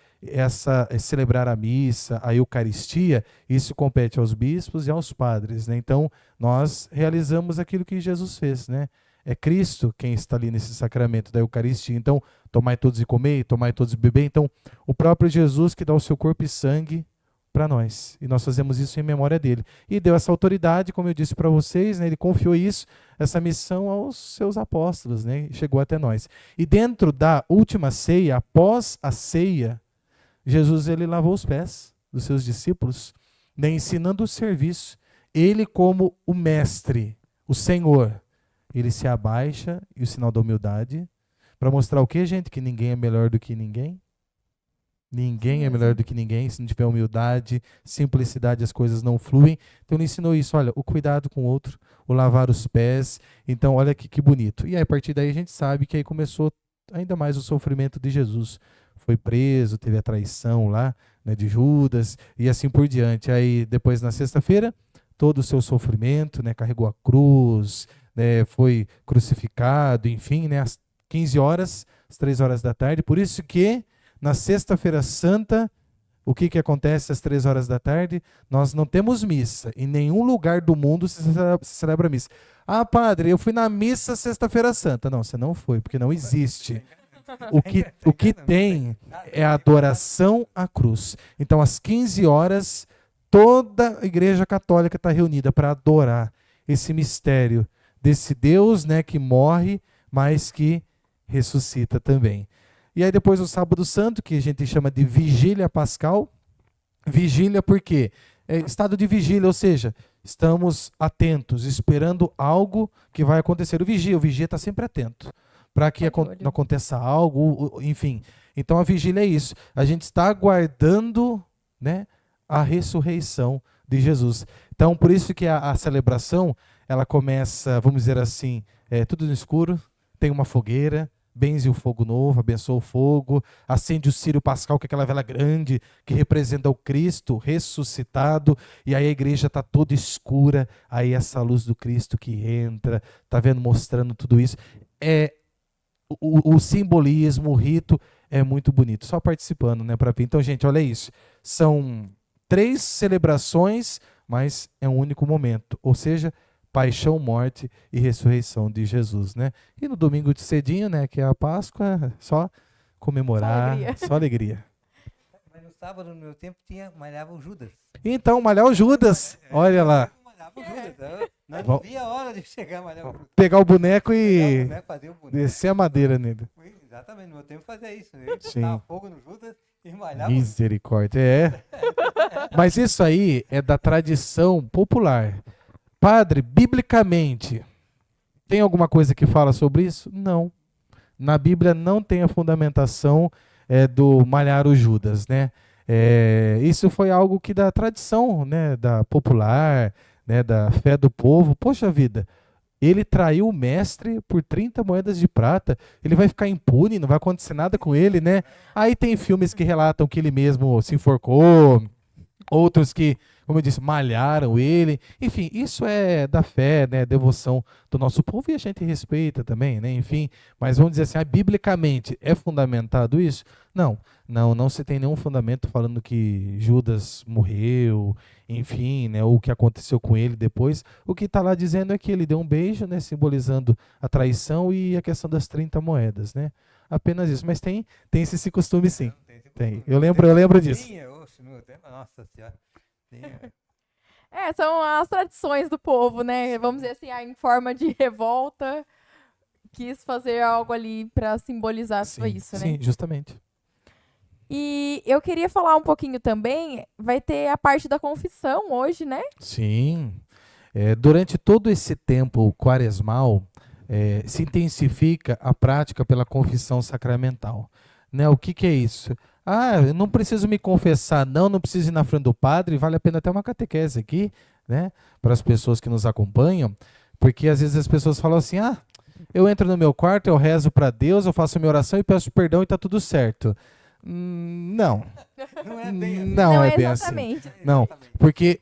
celebrar a missa, a Eucaristia, isso compete aos bispos e aos padres, né? Então nós realizamos aquilo que Jesus fez, né? É Cristo quem está ali nesse sacramento da Eucaristia. Então, tomai todos e comei, tomai todos e beber. Então, o próprio Jesus que dá o seu corpo e sangue para nós. E nós fazemos isso em memória dele. E deu essa autoridade, como eu disse para vocês, né? Ele confiou essa missão aos seus apóstolos, né? E chegou até nós. E dentro da última ceia, após a ceia, Jesus ele lavou os pés dos seus discípulos, né? Ensinando o serviço. Ele como o mestre, o Senhor, ele se abaixa, e o sinal da humildade, para mostrar o quê, gente? Que ninguém é melhor do que ninguém. Ninguém é melhor do que ninguém. Se não tiver humildade, simplicidade, as coisas não fluem. Então ele ensinou isso, olha, o cuidado com o outro, o lavar os pés. Então olha que bonito. E aí, a partir daí a gente sabe que aí começou ainda mais o sofrimento de Jesus. Foi preso, teve a traição lá, né, de Judas e assim por diante. Aí depois na sexta-feira, todo o seu sofrimento, né, carregou a cruz, né, foi crucificado, enfim, né, às 15 horas, às 3 horas da tarde. Por isso que Na sexta-feira santa, o que acontece às 3 horas da tarde? Nós não temos missa. Em nenhum lugar do mundo se celebra missa. Ah, padre, eu fui na missa sexta-feira santa. Não, você não foi, porque não existe. O que tem é a adoração à cruz. Então, às 15 horas, toda a Igreja Católica está reunida para adorar esse mistério desse Deus, né, que morre, mas que ressuscita também. E aí depois o Sábado Santo, que a gente chama de Vigília Pascal. Vigília por quê? É estado de vigília, ou seja, estamos atentos, esperando algo que vai acontecer. O vigia está sempre atento, para que não aconteça algo, enfim. Então a vigília é isso. A gente está aguardando, né, a ressurreição de Jesus. Então por isso que a celebração, ela começa, vamos dizer assim, tudo no escuro, tem uma fogueira, benze o fogo novo, abençoa o fogo, acende o círio pascal, que é aquela vela grande que representa o Cristo ressuscitado, e aí a igreja está toda escura, aí essa luz do Cristo que entra, tá vendo, mostrando tudo isso. O simbolismo, o rito é muito bonito, só participando, né, para ver. Então, gente, olha isso, são 3 celebrações, mas é um único momento, ou seja, paixão, morte e ressurreição de Jesus, né? E no domingo de cedinho, né, que é a Páscoa, só comemorar, só alegria. Mas no sábado, no meu tempo, malhava o Judas. Então, malhar o Judas, olha lá. Malhava o Judas. Não via a hora de chegar a malhar o Judas. Pegar o boneco e fazer o boneco. descer a madeira nele. Exatamente, no meu tempo fazia isso. Né? Sim. Botava fogo no Judas e malhava. Misericórdia, Mas isso aí é da tradição popular. Padre, biblicamente, tem alguma coisa que fala sobre isso? Não. Na Bíblia não tem a fundamentação do malhar o Judas, né? Isso foi algo que da tradição, né, da popular, né, da fé do povo. Poxa vida, ele traiu o mestre por 30 moedas de prata, ele vai ficar impune, não vai acontecer nada com ele, né? Aí tem filmes que relatam que ele mesmo se enforcou, outros que, como eu disse, malharam ele. Enfim, isso é da fé, né, devoção do nosso povo, e a gente respeita também, né? Enfim, mas vamos dizer assim, biblicamente é fundamentado isso? Não se tem nenhum fundamento falando que Judas morreu, enfim, né, ou o que aconteceu com ele depois. O que está lá dizendo é que ele deu um beijo, né, simbolizando a traição e a questão das 30 moedas, né? Apenas isso, mas tem esse costume, sim. Tem. Eu lembro disso. Nossa Senhora. São as tradições do povo, né? Vamos dizer assim, em forma de revolta, quis fazer algo ali para simbolizar isso, né? Sim, justamente. E eu queria falar um pouquinho também, vai ter a parte da confissão hoje, né? Sim. Durante todo esse tempo quaresmal, se intensifica a prática pela confissão sacramental. Né? O que é isso? Eu não preciso me confessar, não preciso ir na frente do padre, vale a pena até uma catequese aqui, né, para as pessoas que nos acompanham, porque às vezes as pessoas falam assim, eu entro no meu quarto, eu rezo para Deus, eu faço minha oração e peço perdão e está tudo certo. Não. Não é bem assim. Não é bem exatamente. assim. Não, porque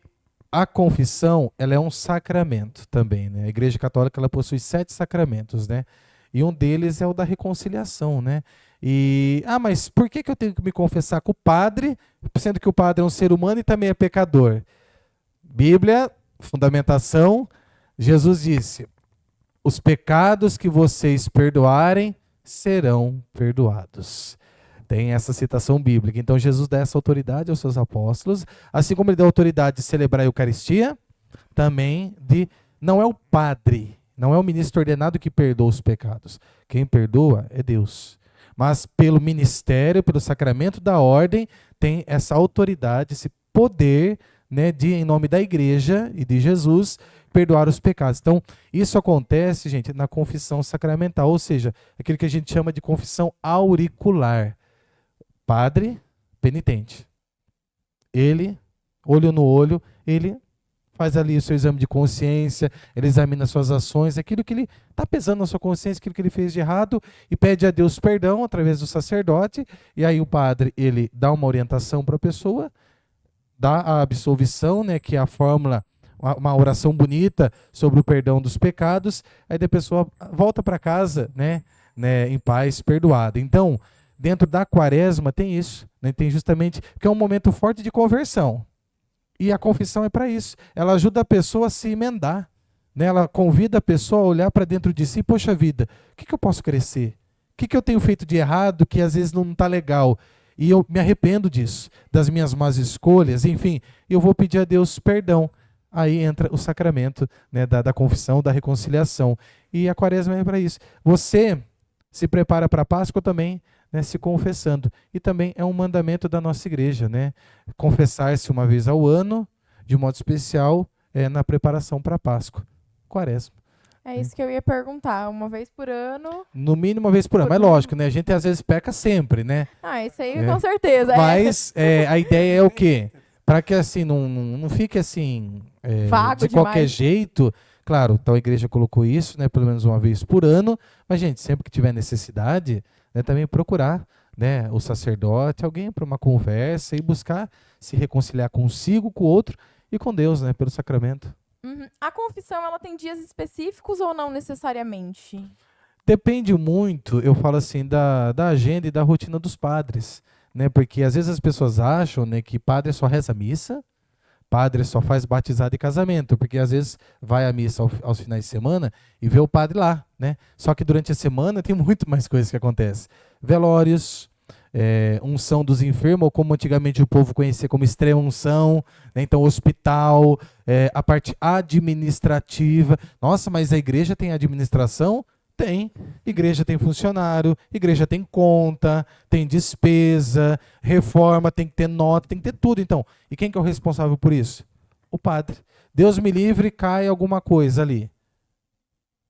a confissão, ela é um sacramento também, né? A Igreja Católica, ela possui 7 sacramentos, né? E um deles é o da reconciliação, né? Mas por que eu tenho que me confessar com o padre, sendo que o padre é um ser humano e também é pecador? Bíblia, fundamentação, Jesus disse, os pecados que vocês perdoarem serão perdoados. Tem essa citação bíblica. Então Jesus dá essa autoridade aos seus apóstolos, assim como ele dá autoridade de celebrar a Eucaristia, também não é o padre, não é o ministro ordenado que perdoa os pecados. Quem perdoa é Deus. Mas pelo ministério, pelo sacramento da ordem, tem essa autoridade, esse poder, né, em nome da igreja e de Jesus, perdoar os pecados. Então, isso acontece, gente, na confissão sacramental, ou seja, aquilo que a gente chama de confissão auricular. Padre, penitente. Ele, olho no olho, ele faz ali o seu exame de consciência, ele examina suas ações, aquilo que ele está pesando na sua consciência, aquilo que ele fez de errado, e pede a Deus perdão através do sacerdote, e aí o padre, ele dá uma orientação para a pessoa, dá a absolvição, né, que é a fórmula, uma oração bonita sobre o perdão dos pecados, aí a pessoa volta para casa, né, em paz, perdoada. Então, dentro da quaresma tem isso, né? Tem justamente, que é um momento forte de conversão. E a confissão é para isso. Ela ajuda a pessoa a se emendar, né? Ela convida a pessoa a olhar para dentro de si, poxa vida, o que eu posso crescer? O que eu tenho feito de errado que às vezes não está legal? E eu me arrependo disso, das minhas más escolhas, enfim, eu vou pedir a Deus perdão. Aí entra o sacramento, né, da confissão, da reconciliação. E a quaresma é para isso. Você se prepara para a Páscoa também, né, se confessando. E também é um mandamento da nossa igreja, né? Confessar-se uma vez ao ano, de modo especial, na preparação para a Páscoa. Quaresma. É isso que eu ia perguntar. Uma vez por ano. No mínimo uma vez por ano. Mas lógico, né? A gente às vezes peca sempre, né? Ah, isso aí com certeza. Mas a ideia é o quê? Para que assim não fique assim vago de qualquer demais. jeito. Claro, então a igreja colocou isso, né, pelo menos uma vez por ano. Mas, gente, sempre que tiver necessidade, né, também procurar, né, o sacerdote, alguém para uma conversa e buscar se reconciliar consigo, com o outro e com Deus, né, pelo sacramento. Uhum. A confissão, ela tem dias específicos ou não necessariamente? Depende muito, eu falo assim, da agenda e da rotina dos padres, né? Porque às vezes as pessoas acham, né, que padre só reza a missa, padre só faz batizado e casamento, porque às vezes vai à missa aos finais de semana e vê o padre lá, né? Só que durante a semana tem muito mais coisas que acontecem. Velórios, unção dos enfermos, ou como antigamente o povo conhecia como extrema-unção, né? Então hospital, a parte administrativa. Nossa, mas a igreja tem administração? Tem. Igreja tem funcionário, igreja tem conta, tem despesa, reforma, tem que ter nota, tem que ter tudo. Então, e quem que é o responsável por isso? O padre. Deus me livre, cai alguma coisa ali.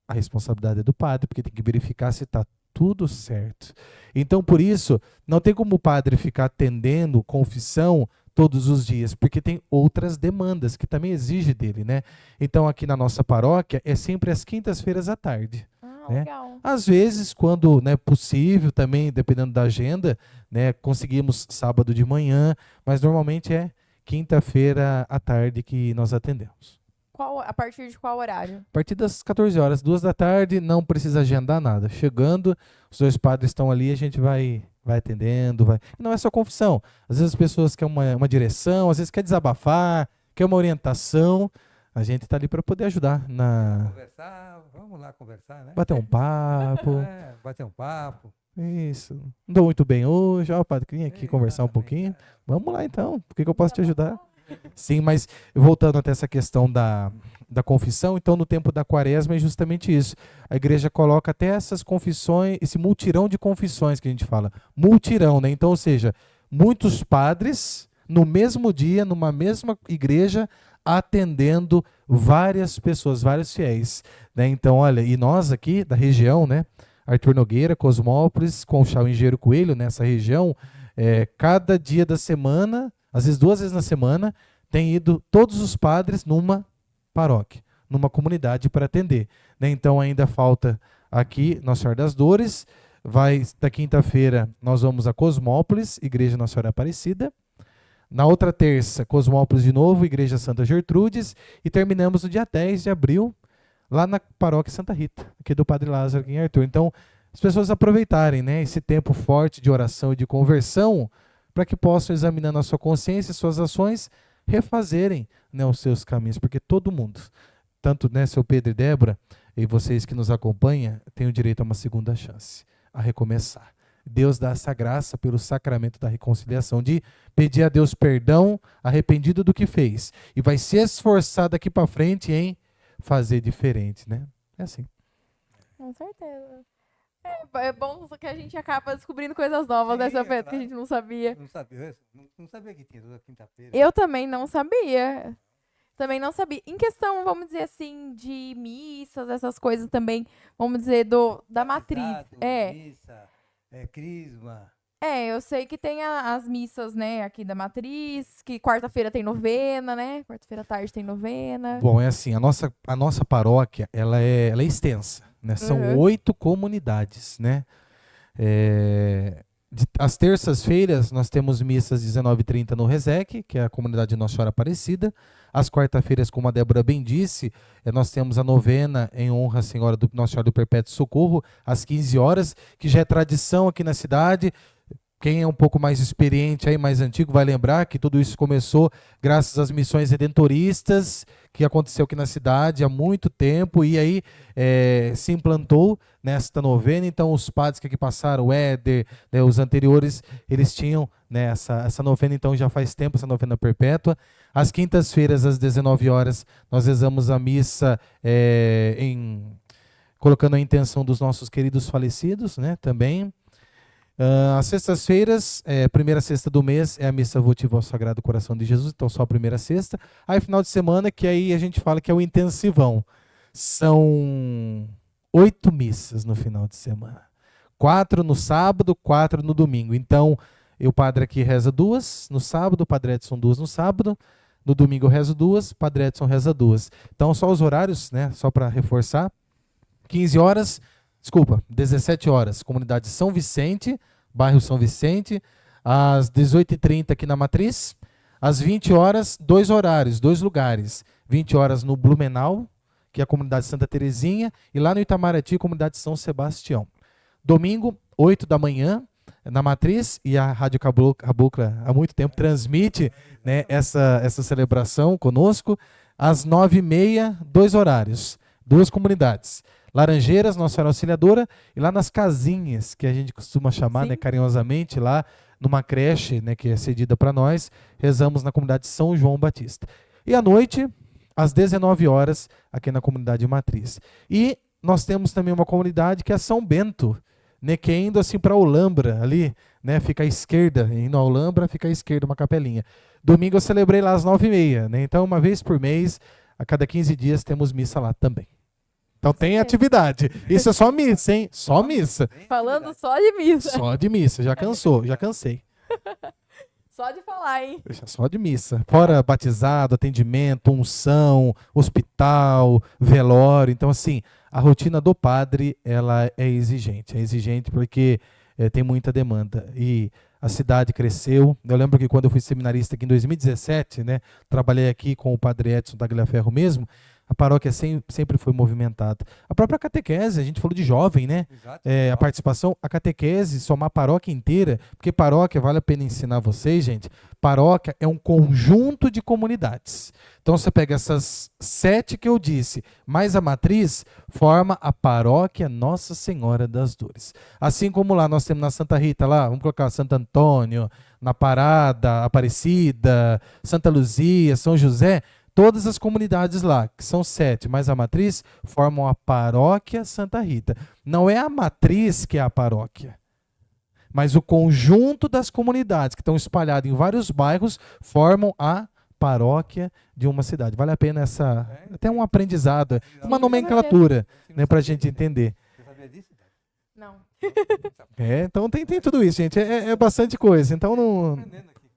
A responsabilidade é do padre, porque tem que verificar se está tudo certo. Então, por isso, não tem como o padre ficar atendendo confissão todos os dias, porque tem outras demandas que também exige dele, né? Então, aqui na nossa paróquia, é sempre às quintas-feiras à tarde. Né? Legal. Às vezes, quando né, possível, também, dependendo da agenda, né, conseguimos sábado de manhã, mas normalmente é quinta-feira à tarde que nós atendemos. A partir de qual horário? A partir das 14 horas, 2 da tarde, não precisa agendar nada. Chegando, os dois padres estão ali, a gente vai atendendo. E não é só confissão. Às vezes as pessoas querem uma direção, às vezes quer desabafar, quer uma orientação. A gente está ali para poder ajudar. Conversar, vamos lá conversar, né? Bater um papo. Bater um papo. Isso. Não estou muito bem hoje. Ó, padre, vim aqui conversar um pouquinho. Vamos lá então. Por que eu posso te ajudar? Sim, mas voltando até essa questão da confissão, então no tempo da quaresma é justamente isso. A igreja coloca até essas confissões, esse multirão de confissões que a gente fala. Multirão, né? Então, ou seja, muitos padres no mesmo dia, numa mesma igreja, atendendo várias pessoas, vários fiéis. Né? Então, olha, e nós aqui da região, né? Arthur Nogueira, Cosmópolis, Conchal, Engenheiro Coelho, nessa região, cada dia da semana, às vezes 2 vezes na semana, tem ido todos os padres numa paróquia, numa comunidade para atender. Né? Então ainda falta aqui Nossa Senhora das Dores, da quinta-feira nós vamos a Cosmópolis, Igreja Nossa Senhora Aparecida. Na outra terça, Cosmópolis de novo, Igreja Santa Gertrudes, e terminamos no dia 10 de abril, lá na paróquia Santa Rita, aqui do Padre Lázaro aqui em Arthur. Então, as pessoas aproveitarem, né, esse tempo forte de oração e de conversão, para que possam, examinando a sua consciência e suas ações, refazerem, né, os seus caminhos, porque todo mundo, tanto, né, seu Pedro e Débora, e vocês que nos acompanham, têm o direito a uma segunda chance, a recomeçar. Deus dá essa graça pelo sacramento da reconciliação, de pedir a Deus perdão, arrependido do que fez, e vai se esforçar daqui para frente em fazer diferente, né? É assim. Com certeza. É bom que a gente acaba descobrindo coisas novas dessa vez que a gente não sabia. Não sabia que tinha toda quinta-feira. Eu também não sabia. Também não sabia. Em questão, vamos dizer assim, de missas, essas coisas também, vamos dizer, da matriz. Missa, crisma. Eu sei que tem as missas, né, aqui da matriz, que quarta-feira tem novena, né? Quarta-feira à tarde tem novena. Bom, é assim, a nossa paróquia, ela é extensa, né? São 8 comunidades, né? Às terças-feiras, nós temos missas 19h30 no Resec, que é a comunidade de Nossa Senhora Aparecida. Às quarta-feiras, como a Débora bem disse, nós temos a novena em honra à Senhora Nossa Senhora do Perpétuo Socorro, às 15 horas, que já é tradição aqui na cidade. Quem é um pouco mais experiente, aí, mais antigo, vai lembrar que tudo isso começou graças às missões redentoristas que aconteceu aqui na cidade há muito tempo e aí se implantou nesta novena. Então, os padres que aqui passaram, o Éder, né, os anteriores, eles tinham, né, essa novena, então já faz tempo, essa novena perpétua. Às quintas-feiras, às 19 horas, nós rezamos a missa colocando a intenção dos nossos queridos falecidos, né, também. Às sextas-feiras, primeira sexta do mês, é a missa votiva ao Sagrado Coração de Jesus, então só a primeira sexta. Aí final de semana, que aí a gente fala que é o intensivão. São 8 missas no final de semana. 4 no sábado, 4 no domingo. Então, o padre aqui reza 2 no sábado, o Padre Edson 2 no sábado. No domingo eu rezo 2, o Padre Edson reza 2. Então, só os horários, né? Só para reforçar. 17 horas, comunidade São Vicente, bairro São Vicente, às 18h30 aqui na Matriz, às 20 horas, 2 horários, 2 lugares, 20 horas no Blumenau, que é a comunidade Santa Terezinha, e lá no Itamaraty, comunidade São Sebastião. Domingo, 8 da manhã, na Matriz, e a Rádio Cabocla há muito tempo transmite, né, essa celebração conosco, às 9h30, 2 horários, 2 comunidades. Laranjeiras, Nossa Senhora Auxiliadora, e lá nas casinhas, que a gente costuma chamar, né, carinhosamente, lá numa creche, né, que é cedida para nós, rezamos na comunidade São João Batista. E à noite, às 19 horas, aqui na comunidade Matriz. E nós temos também uma comunidade que é São Bento, né, que é indo assim para Olambra, ali, né, fica à esquerda, indo a Olambra, fica à esquerda uma capelinha. Domingo eu celebrei lá às 9h30, né, então uma vez por mês, a cada 15 dias, temos missa lá também. Então tem atividade. Isso é só missa, hein? Só missa. Falando só de missa. Só de missa. Já cansou, já cansei. Só de falar, hein? Só de missa. Fora batizado, atendimento, unção, hospital, velório. Então, assim, a rotina do padre, ela é exigente. É exigente porque tem muita demanda. E a cidade cresceu. Eu lembro que quando eu fui seminarista aqui em 2017, né, trabalhei aqui com o padre Edson da Tagliaferro mesmo, a paróquia sempre foi movimentada. A própria catequese, a gente falou de jovem, né? Exato. A participação, a catequese, somar a paróquia inteira, porque paróquia, vale a pena ensinar vocês, gente, paróquia é um conjunto de comunidades. Então você pega essas 7 que eu disse, mais a matriz, forma a paróquia Nossa Senhora das Dores. Assim como lá nós temos na Santa Rita, lá, vamos colocar Santo Antônio, na Parada, Aparecida, Santa Luzia, São José, todas as comunidades lá, que são 7, mais a matriz, formam a paróquia Santa Rita. Não é a matriz que é a paróquia, mas o conjunto das comunidades que estão espalhadas em vários bairros formam a paróquia de uma cidade. Vale a pena até um aprendizado, uma nomenclatura, né, para a gente entender. Você sabia disso? Não. Então tem tudo isso, gente. É bastante coisa. Então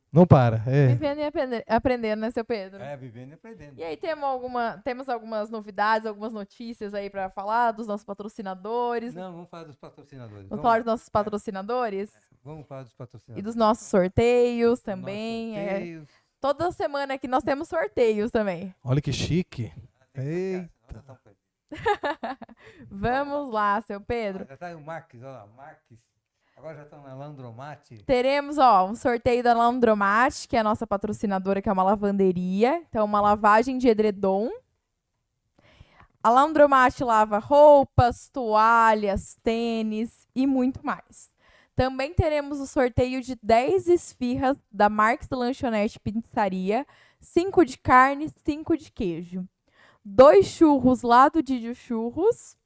não para. Vivendo e aprendendo, né, seu Pedro? Vivendo e aprendendo. E aí temos algumas novidades, algumas notícias aí para falar dos nossos patrocinadores. Não, vamos falar dos patrocinadores. Vamos falar dos nossos patrocinadores? Vamos falar dos patrocinadores. E dos nossos sorteios também. Toda semana aqui nós temos sorteios também. Olha que chique. Eita. Vamos lá, seu Pedro. Já tá aí o Marques, olha lá, Marques. Agora já estão na Landromate. Teremos, um sorteio da Landromate, que é a nossa patrocinadora, que é uma lavanderia. Então, uma lavagem de edredom. A Landromate lava roupas, toalhas, tênis e muito mais. Também teremos o sorteio de 10 esfirras da Marques Lanchonete Pizzaria, 5 de carne, 5 de queijo. 2 churros lá do Didio Churros.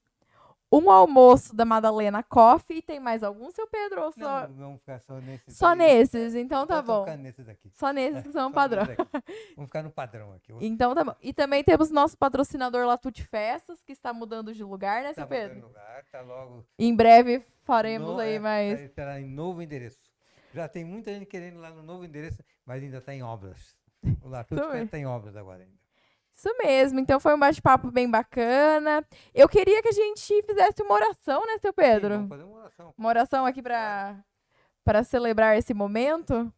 Um almoço da Madalena Coffee. E tem mais algum, seu Pedro? Ou só... Não, vamos ficar só nesses. Só nesses, então tá bom. Ficar nesses aqui. Só nesses que são padrão. Vamos ficar no padrão aqui. Então tá bom. E também temos nosso patrocinador Latute Festas, que está mudando de lugar, né, seu Pedro? Lugar, tá logo. Em breve faremos aí mais. Estará em novo endereço. Já tem muita gente querendo ir lá no novo endereço, mas ainda está em obras. O Latute Festas está em obras agora ainda. Isso mesmo, então foi um bate-papo bem bacana. Eu queria que a gente fizesse uma oração, né, seu Pedro? Sim, vamos fazer uma oração. Uma oração aqui para celebrar esse momento.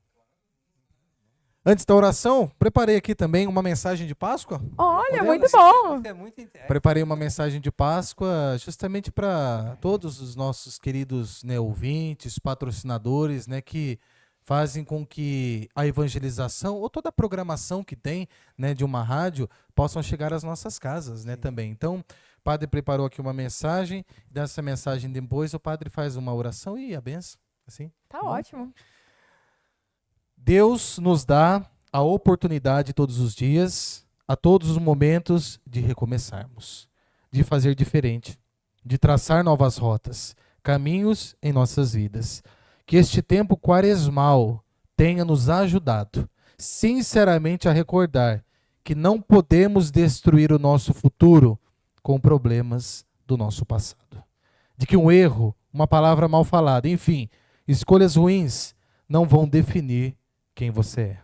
Antes da oração, preparei aqui também uma mensagem de Páscoa. Olha, Podemos? muito bom. Isso é muito interessante. Preparei uma mensagem de Páscoa justamente para todos os nossos queridos, né, ouvintes, patrocinadores, né, que fazem com que a evangelização ou toda a programação que tem, né, de uma rádio possam chegar às nossas casas, né, também. Então, o padre preparou aqui uma mensagem, dessa mensagem depois o padre faz uma oração e a benção, assim. Tá ótimo. Deus nos dá a oportunidade todos os dias, a todos os momentos, de recomeçarmos, de fazer diferente, de traçar novas rotas, caminhos em nossas vidas. Que este tempo quaresmal tenha nos ajudado, sinceramente, a recordar que não podemos destruir o nosso futuro com problemas do nosso passado. De que um erro, uma palavra mal falada, enfim, escolhas ruins não vão definir quem você é.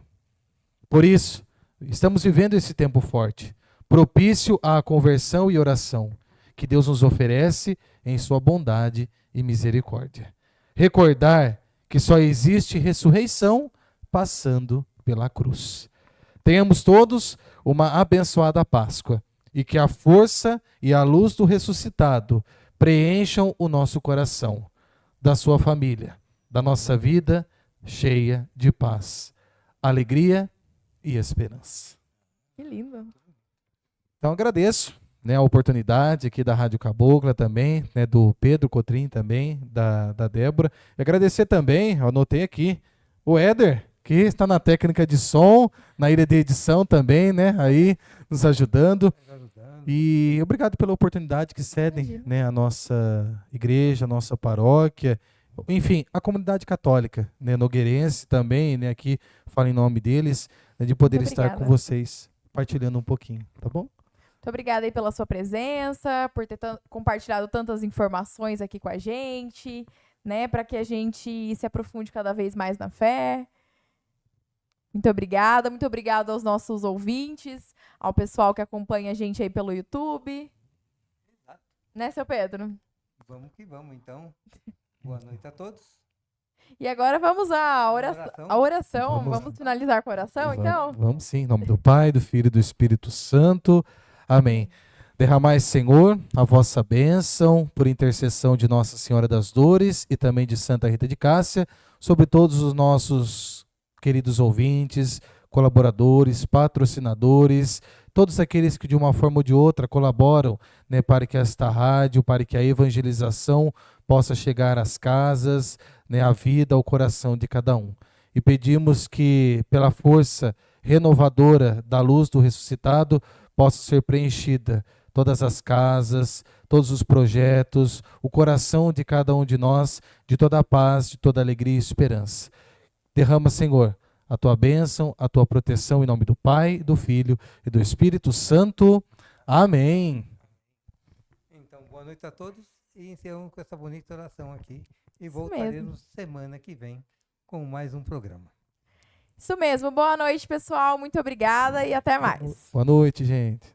Por isso, estamos vivendo esse tempo forte, propício à conversão e oração, que Deus nos oferece em sua bondade e misericórdia. Recordar que só existe ressurreição passando pela cruz. Tenhamos todos uma abençoada Páscoa e que a força e a luz do ressuscitado preencham o nosso coração, da sua família, da nossa vida cheia de paz, alegria e esperança. Que lindo. Então agradeço, né, a oportunidade aqui da Rádio Cabocla também, né, do Pedro Cotrim também, da Débora. E agradecer também, eu anotei aqui, o Éder, que está na técnica de som, na ilha de edição também, né, aí nos ajudando. E obrigado pela oportunidade que cedem, né, a nossa igreja, a nossa paróquia, enfim, a comunidade católica, né, nogueirense também, né, aqui falo em nome deles, né, de poder estar com vocês, partilhando um pouquinho, tá bom? Muito obrigada aí pela sua presença, por ter compartilhado tantas informações aqui com a gente, né, para que a gente se aprofunde cada vez mais na fé. Muito obrigada aos nossos ouvintes, ao pessoal que acompanha a gente aí pelo YouTube. Exato. Né, seu Pedro? Vamos que vamos, então. Boa noite a todos. E agora vamos à oração. Vamos finalizar com a oração, então? Vamos sim, em nome do Pai, do Filho e do Espírito Santo. Amém. Derramai, Senhor, a vossa bênção, por intercessão de Nossa Senhora das Dores e também de Santa Rita de Cássia, sobre todos os nossos queridos ouvintes, colaboradores, patrocinadores, todos aqueles que de uma forma ou de outra colaboram, né, para que esta rádio, para que a evangelização possa chegar às casas, né, à vida, ao coração de cada um. E pedimos que, pela força renovadora da luz do ressuscitado, possa ser preenchida todas as casas, todos os projetos, o coração de cada um de nós, de toda a paz, de toda a alegria e esperança. Derrama, Senhor, a tua bênção, a tua proteção em nome do Pai, do Filho e do Espírito Santo. Amém. Então, boa noite a todos e encerramos com essa bonita oração aqui. E voltaremos semana que vem com mais um programa. Isso mesmo. Boa noite, pessoal. Muito obrigada e até mais. Boa noite, gente.